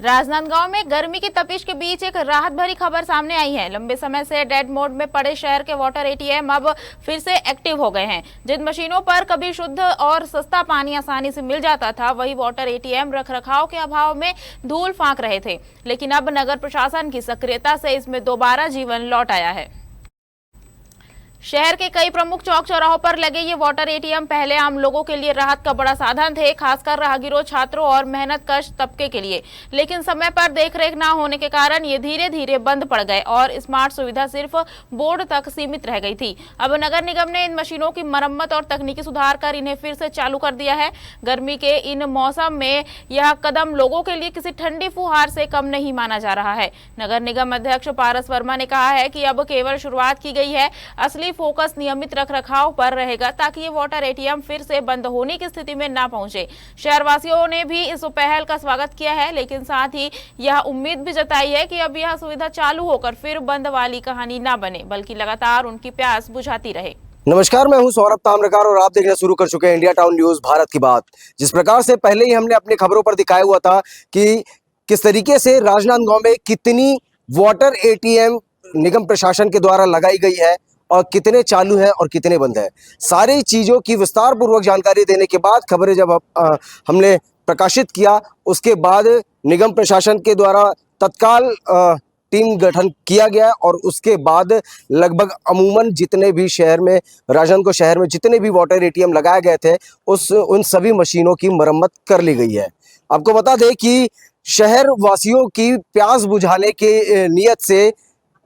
राजनांदगांव में गर्मी की तपिश के बीच एक राहत भरी खबर सामने आई है। लंबे समय से डेड मोड में पड़े शहर के वाटर एटीएम अब फिर से एक्टिव हो गए हैं। जिन मशीनों पर कभी शुद्ध और सस्ता पानी आसानी से मिल जाता था, वही वाटर एटीएम रखरखाव के अभाव में धूल फांक रहे थे। लेकिन अब नगर प्रशासन की सक्रियता से इसमें दोबारा जीवन लौट आया है। शहर के कई प्रमुख चौक चौराहों पर लगे ये वाटर एटीएम पहले आम लोगों के लिए राहत का बड़ा साधन थे, खासकर राहगीरों, छात्रों और मेहनतकश तबके के लिए। लेकिन समय पर देखरेख न होने के कारण ये धीरे धीरे बंद पड़ गए और स्मार्ट सुविधा सिर्फ बोर्ड तक सीमित रह गई थी। अब नगर निगम ने इन मशीनों की मरम्मत और तकनीकी सुधार कर इन्हें फिर से चालू कर दिया है। गर्मी के इन मौसम में यह कदम लोगों के लिए किसी ठंडी फुहार से कम नहीं माना जा रहा है। नगर निगम अध्यक्ष पारस वर्मा ने कहा है कि अब केवल शुरुआत की गई है, असली फोकस नियमित रखरखाव पर रहेगा ताकि ये वाटर एटीएम फिर से बंद होने की स्थिति में ना पहुंचे। शहरवासियों ने भी इस पहल का स्वागत किया है, लेकिन साथ ही यह उम्मीद भी जताई है कि अब यह सुविधा चालू होकर फिर बंद वाली कहानी ना बने, बल्कि लगातार उनकी प्यास बुझाती रहे। नमस्कार, मैं हूं सौरभ ताम्रकार और आप देखना शुरू कर चुके हैं इंडिया टाउन न्यूज भारत की बात। जिस प्रकार से पहले ही हमने अपनी खबरों पर दिखाया हुआ था कि किस तरीके से राजनांदगांव में कितनी वाटर एटीएम निगम प्रशासन के द्वारा लगाई गई है और कितने चालू हैं और कितने बंद हैं, सारी चीज़ों की विस्तार पूर्वक जानकारी देने के बाद खबरें जब हमने प्रकाशित किया, उसके बाद निगम प्रशासन के द्वारा तत्काल टीम गठन किया गया और उसके बाद लगभग अमूमन जितने भी शहर में राजनांदगांव शहर में जितने भी वाटर एटीएम लगाए गए थे उन सभी मशीनों की मरम्मत कर ली गई है। आपको बता दें कि शहर वासियों की प्यास बुझाने के नियत से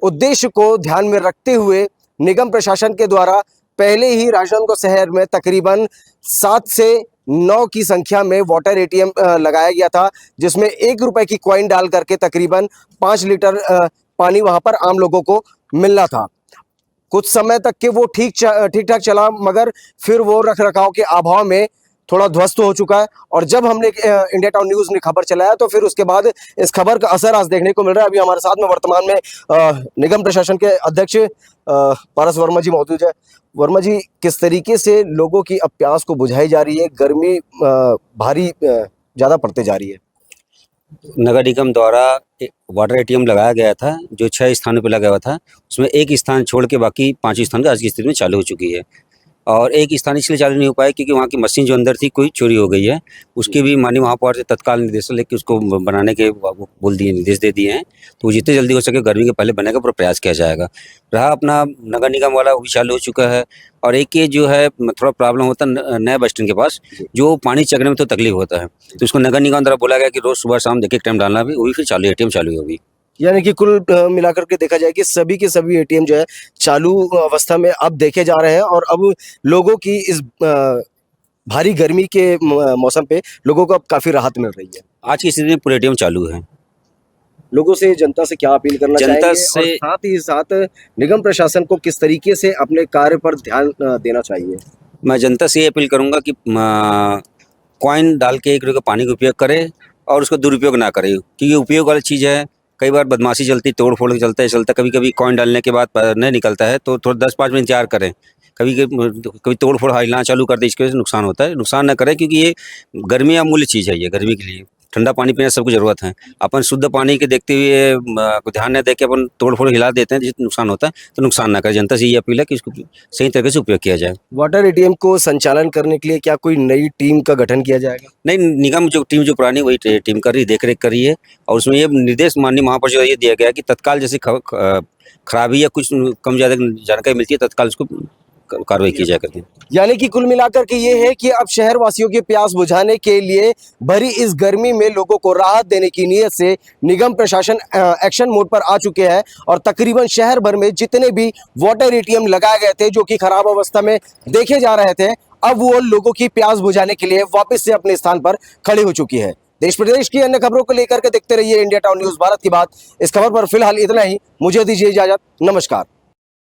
उद्देश्य को ध्यान में रखते हुए निगम प्रशासन के द्वारा पहले ही राजनांदगांव शहर में तकरीबन 7 से 9 की संख्या में वाटर एटीएम लगाया गया था, जिसमें 1 रुपए की कॉइन डाल करके तकरीबन 5 लीटर पानी वहां पर आम लोगों को मिलना था। कुछ समय तक के वो ठीक ठाक चला, मगर फिर वो रखरखाव के अभाव में थोड़ा ध्वस्त हो चुका है। और जब हमने इंडिया टाउन न्यूज ने खबर चलाया तो फिर उसके बाद इस खबर का असर आज देखने को मिल रहा है। अभी हमारे साथ में वर्तमान में निगम प्रशासन के अध्यक्ष पारस वर्मा जी मौजूद है। वर्मा जी, किस तरीके से लोगों की अब प्यास को बुझाई जा रही है? गर्मी भारी ज़्यादा पड़ते जा रही है। नगर निगम द्वारा वाटर एटीएम लगाया गया था, जो 6 स्थानों पर लगा हुआ था। उसमें एक स्थान छोड़ के बाकी 5 स्थान आज की स्थिति में चालू हो चुकी है। और एक स्थान इसलिए चालू नहीं हो पाया क्योंकि वहाँ की मशीन जो अंदर थी कोई चोरी हो गई है। उसके भी माननीय महापौर से तत्काल निर्देश लेकर उसको बनाने के बोल दिए, निर्देश दे दिए हैं। तो वो जितने जल्दी हो सके गर्मी के पहले बनने का पूरा प्रयास किया जाएगा। रहा अपना नगर निगम वाला, वो भी चालू हो चुका है। और एक ये जो है थोड़ा प्रॉब्लम होता है नया बस स्टैंड के पास, जो पानी चकने में तो तकलीफ होता है, तो उसको नगर निगम द्वारा बोला गया कि रोज सुबह शाम एक टाइम डालना भी, वो भी फिर चालू एटीएम चालू होगी। यानी कि कुल मिलाकर के देखा जाए कि सभी के सभी एटीएम जो है चालू अवस्था में अब देखे जा रहे हैं और अब लोगों की इस भारी गर्मी के मौसम पे लोगों को अब काफी राहत मिल रही है। आज की स्थिति में पूरे एटीएम चालू है। लोगों से, जनता से क्या अपील करना जनता चाहेंगे से, और साथ ही साथ निगम प्रशासन को किस तरीके से अपने कार्य पर ध्यान देना चाहिए? मैं जनता से ये अपील करूंगा कि कॉइन डाल के 1 रुपये का पानी का उपयोग करे और उसको दुरुपयोग ना करे, क्योंकि उपयोग वाली चीज़ है। कई बार बदमाशी चलती, तोड़ फोड़ चलता, कभी कभी कॉइन डालने के बाद नहीं निकलता है तो थोड़ा 10-5 मिनट इंतजार करें। कभी तोड़ फोड़ हिलाना चालू कर दे, इसकी वजह से नुकसान होता है। नुकसान ना करें, क्योंकि ये गर्मी अमूल्य चीज़ है। ये गर्मी के लिए ठंडा पानी पीने सबको ज़रूरत है। अपन शुद्ध पानी के देखते हुए ध्यान न दे के अपन तोड़ फोड़ हिला देते हैं, जिससे नुकसान होता है। तो नुकसान ना करें। जनता से ये अपील है कि इसको सही तरीके से उपयोग किया जाए। वाटर एटीएम को संचालन करने के लिए क्या कोई नई टीम का गठन किया जाएगा? नहीं, निगम जो टीम जो पुरानी वही टीम कर रही, देख रेख कर रही है। और उसमें ये निर्देश माननीय महापौर ये दिया गया कि तत्काल जैसे खराबी या कुछ कम ज़्यादा जानकारी मिलती है, तत्काल उसको कार्रवाई की जाए करती है। यानी कि कुल मिलाकर के ये है कि अब शहर वासियों की प्यास बुझाने के लिए भरी इस गर्मी में लोगों को राहत देने की नीयत से निगम प्रशासन एक्शन मोड पर आ चुके हैं और तकरीबन शहर भर में जितने भी वाटर एटीएम लगाए गए थे, जो कि खराब अवस्था में देखे जा रहे थे, अब वो लोगों की प्यास बुझाने के लिए वापस से अपने स्थान पर खड़ी हो चुकी है। देश प्रदेश की अन्य खबरों को लेकर के देखते रहिए इंडिया टाउन न्यूज भारत की बात। इस खबर पर फिलहाल इतना ही। मुझे दीजिए इजाजत। नमस्कार।